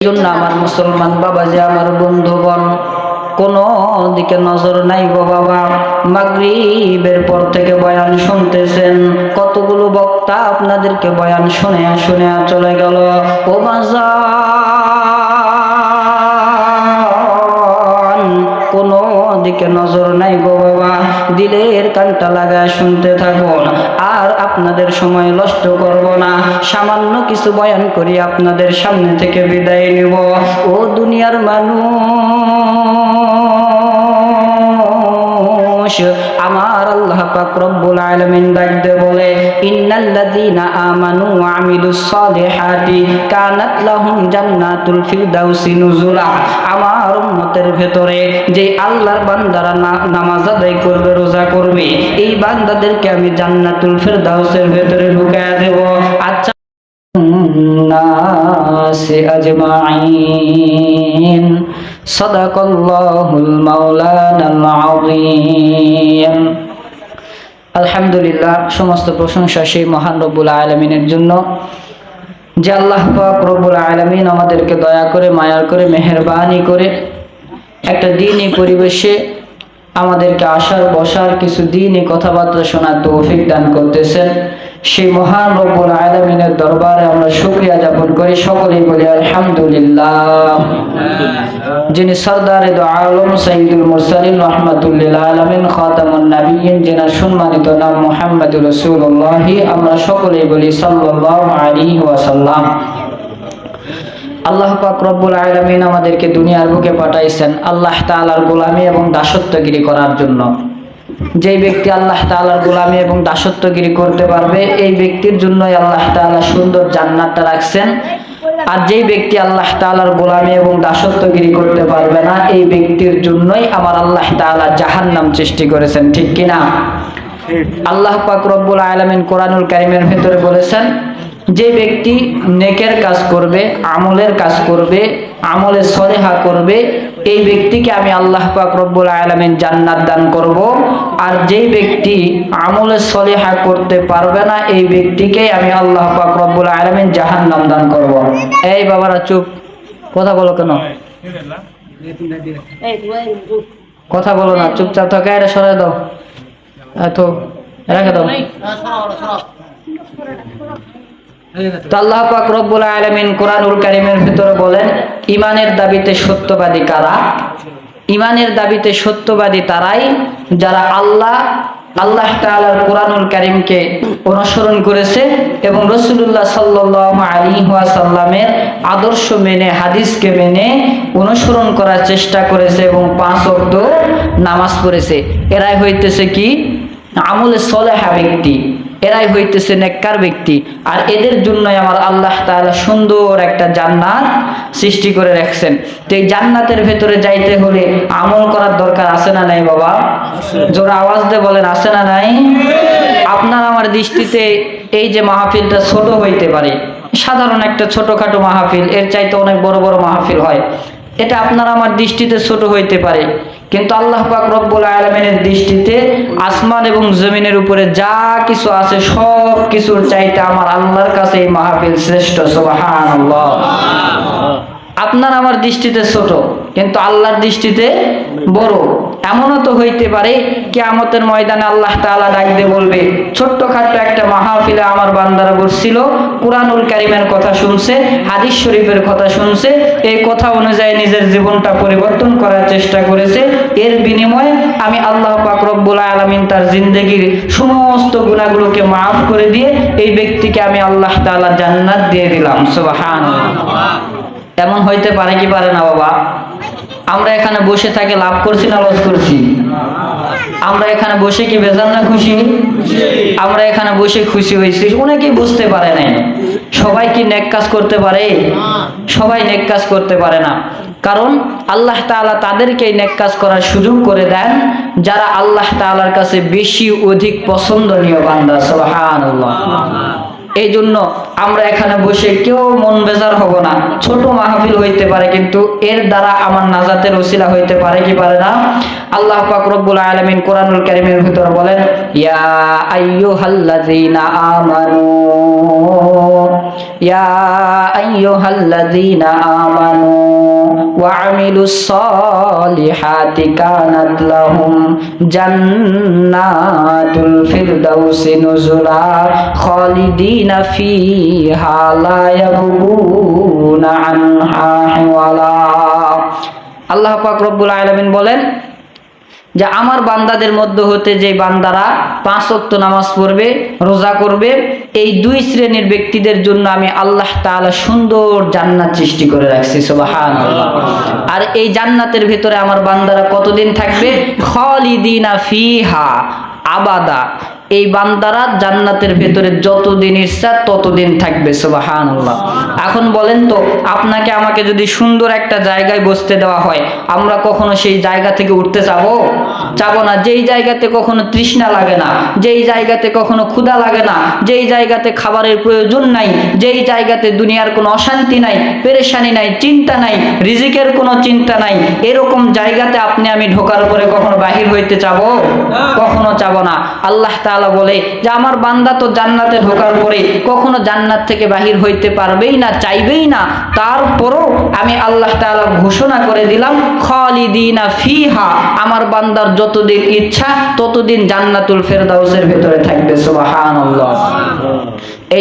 জন্য আমার মুসলমান বাবাজি, আমার বন্ধুগণ, কোনো দিকে নজর নাই গো বাবা। মাগরিবের পর থেকে বয়ান শুনতেছেন, কতগুলো বক্তা আপনাদেরকে বয়ান শুনে শুনে চলে গেল। ও বাজান, কোনো দিকে নজর নাই গো বাবা। দিলের কানটা লাগায় শুনতে থাকুন, আর আপনাদের সময় নষ্ট করব না। সামান্য কিছু বয়ান করি আপনাদের সামনে থেকে বিদায় নিব। ও দুনিয়ার মানুষ, আমার আল্লাহ পাক রব্বুল আলামিন ডাকতে বলে, ইন্নাল্লাযীনা আমানু ওয়া আমিলুস সালিহাতি কানাত লাহুম জান্নাতুল ফিরদাউসি নুজুলা। আমার উম্মতের ভেতরে যে আল্লাহর বান্দারা নামাজ আদায় করবে, রোজা করবে, এই বান্দাদেরকে আমি জান্নাতুল ফিরদাউসের ভেতরে ঢুকায়া দেব। আচ্ছা নাসি আজমাইন। সাদাকাল্লাহুল মাওলানাল আযীম। আলহামদুলিল্লাহ, সমস্ত প্রশংসা সেই মহান রব্বুল আলামিনের জন্য, যে আল্লাহ পাক রব্বুল আলামিন আমাদেরকে দয়া করে, মায়া করে, মেহেরবানি করে একটা দ্বীনি পরিবেশে আমাদেরকে আসার বসার, কিছু দ্বীনি কথাবার্তা শোনার তৌফিক দান করতেছেন। সেই মহান রব্বুল আলামিনের দরবারে আমরা শুকরিয়া জ্ঞাপন করি, সকলেই বলি আলহামদুলিল্লাহ। যিনি সরদারে দো আলম, সাইয়্যিদুল মুরসালিন, রাহমাতুল লিল আলামিন, খাতামুন নবিয়্যিন, যিনার সম্মানিত নাম মুহাম্মদুর রাসূলুল্লাহ, আমরা সকলেই বলি সাল্লাল্লাহু আলাইহি ওয়াসাল্লাম। আল্লাহ পাক রব্বুল আলামিন আমাদেরকে দুনিয়ার বুকে পাঠাইছেন আল্লাহ তাআলার গোলামি এবং দাসত্বগিরি করার জন্য। যেই ব্যক্তি আল্লাহ তাআলার গোলামি এবং দাসত্বগিরি করতে পারবে, এই ব্যক্তির জন্যই আল্লাহ তাআলা সুন্দর জান্নাতটা রাখছেন। আর যেই ব্যক্তি আল্লাহ তাআলার গোলামি এবং দাসত্বগিরি করতে পারবে না, এই ব্যক্তির জন্যই আমার আল্লাহ তাআলা জাহান্নাম সৃষ্টি করেছেন। ঠিক কিনা? আল্লাহ পাক রব্বুল আলামিন কোরআনুল কারীমের ভিতরে বলেছেন, যে ব্যক্তি নেকের কাজ করবে, আমলের কাজ করবে, আমলে সলেহা করবে, এই ব্যক্তিকে আমি আল্লাহ পাক রব্বুল আলামিন জান্নাত দান করব। আর যেই ব্যক্তি আমলে সলেহা করতে পারবে না, এই ব্যক্তিকে আমি আল্লাহ পাক রব্বুল আলামিন জাহান্নাম দান করব। এই বাবারা চুপ, কথা বলো কেন? কথা বলো না, চুপচাপ থাকো। এটা সরাই দাও, এত রেখে দাও। তো আল্লাহ পাক রব্বুল আলামিন কোরআনুল কারীমের ভিতরে বলেন, ঈমানের দাবিতে সত্যবাদী কারা? ঈমানের দাবিতে সত্যবাদী তারাই যারা আল্লাহ তাআলার কোরআনুল কারীমকে অনুসরণ করেছে এবং রাসূলুল্লাহ সাল্লাল্লাহু আলাইহি ওয়াসাল্লামের আদর্শ মেনে, হাদিসকে মেনে অনুসরণ করার চেষ্টা করেছে এবং 5 ওয়াক্ত নামাজ পড়েছে। এরাই হইতেছে কি? আমলে সলেহা ব্যক্তি, এরাই হইতেছে নেককার ব্যক্তি। আর এদের জন্যই আমার আল্লাহ তাআলা সুন্দর একটা জান্নাত সৃষ্টি করে রাখছেন। তো এই জান্নাতের ভেতরে যাইতে হলে আমল করার দরকার আছে না নাই বাবা? জোরে আওয়াজ দিয়ে বলেন, আছে না নাই? আপনার আমার দৃষ্টিতে এই যে মাহফিলটা ছোট হইতে পারে, সাধারণ একটা ছোটখাটো মাহফিল, এর চাইতে অনেক বড় বড় মাহফিল হয়, এটা আপনার আমার দৃষ্টিতে ছোট হইতে পারে, কিন্তু আল্লাহ পাক রব্বুল আলামিনের দৃষ্টিতে আসমান এবং জমিনের উপরে যা কিছু আছে সব কিছুর চাইতে আমার আল্লাহর কাছে এই মাহফিল শ্রেষ্ঠ। সুবহানাল্লাহ। আপনার আমার দৃষ্টিতে ছোট, কিন্তু আল্লাহর দৃষ্টিতে বড়। এমনও তো হইতে পারে কিয়ামতের ময়দানে আল্লাহ তাআলা ডাক দিয়ে বলবে, ছোট্টখাট্ট একটা মাহফিলে আমার বান্দারা বসছিল, কোরআনুল কারীমের কথা শুনছে, হাদিস শরীফের কথা শুনছে, এই কথা অনুযায়ী নিজের জীবনটা পরিবর্তন করার চেষ্টা করেছে। এর বিনিময়ে আমি আল্লাহ পাক রব্বুল আলামিন তার জিন্দেগির সমস্ত গুনাহগুলোকে মাফ করে দিয়ে এই ব্যক্তিকে আমি আল্লাহ তাআলা জান্নাত দিয়ে দিলাম। সুবহানাল্লাহ। এমন হইতে পারে কি পারে না বাবা? আমরা এখানে বসে থাকে লাভ করছি না লস করছি? আমরা এখানে বসে কি বেজার না খুশি? আমরা এখানে বসে খুশি হয়েছি। অনেকেই বুঝতে পারে না। সবাই কি নেক কাজ করতে পারে? সবাই নেক কাজ করতে পারে না, কারণ আল্লাহ তাআলা তাদেরকে নেক কাজ করার সুযোগ করে দেন যারা আল্লাহ তাআলার কাছে বেশি অধিক পছন্দনীয় বান্দা। সুবহানাল্লাহ। এই জন্য আমরা এখানে বসে কেউ মন বেজার হব না। ছোট মাহফিল হইতে পারে, কিন্তু এর দ্বারা আমার নাজাতের ওসিলা হইতে পারে কি পারে না? আল্লাহ পাক রব্বুল আলামিন কোরআনুল কারীমের ভিতরে বলেন, ইয়া আইয়ুহাল্লাযীনা আমানু ইয়া আইয়ুহাল্লাযীনা আমানু ওয়া আমিলুস সালিহাতি কানাত লাহুম জান্নাতুল ফিরদাউসি নুজুলা খালিদিনা ফিহা লা ইয়াবগুনা আনহা হিওয়ালা। আল্লাহ পাক রব্বুল আলামিন বলেন যে আমার বান্দাদের মধ্যে হতে যে বান্দারা 5 ওয়াক্ত নামাজ পড়বে, রোজা করবে, এই 2 শ্রেণীর ব্যক্তিদের জন্য আমি আল্লাহ তাআলা সুন্দর জান্নাত সৃষ্টি করে রাখছি, সুবহানাল্লাহ। আর এই জান্নাতের ভিতরে আমার বান্দারা কতদিন থাকবে? খালিদিনা ফিহা আবাদা। এই বান্দারা জান্নাতের ভেতরে যতদিন ইচ্ছা ততদিন থাকবে, সুবহানাল্লাহ। এখন বলেন তো, আপনাকে আমাকে যদি সুন্দর একটা জায়গায় বসতে দেওয়া হয়, আমরা কখনো সেই জায়গা থেকে উঠতে চাবো? চাবো না। যেই জায়গাতে কখনো তৃষ্ণা লাগে না, যেই জায়গাতে কখনো ক্ষুধা লাগে না, যেই জায়গাতে খাবারের প্রয়োজন নাই, যেই জায়গাতে দুনিয়ার কোনো অশান্তি নাই, পেরেশানি নাই, চিন্তা নাই, রিজিকের কোনো চিন্তা নাই, এরকম জায়গাতে আপনি আমি ঢোকার পরে কখনো বাহির হইতে চাবো? কখনো চাবো না। আল্লাহ তাআলা বলে যে আমার বান্দা তো জান্নাতে ঢোকার পরে কখনো জান্নাত থেকে বাহির হইতে পারবেই না, চাইবেই না, তারপরও আমি আল্লাহ তাআলা ঘোষণা করে দিলাম খালিদিনা ফিহা, আমার বান্দার যতদিন ইচ্ছা ততদিন জান্নাতুল ফেরদাউসের ভিতরে থাকবে, সুবহানাল্লাহ। এই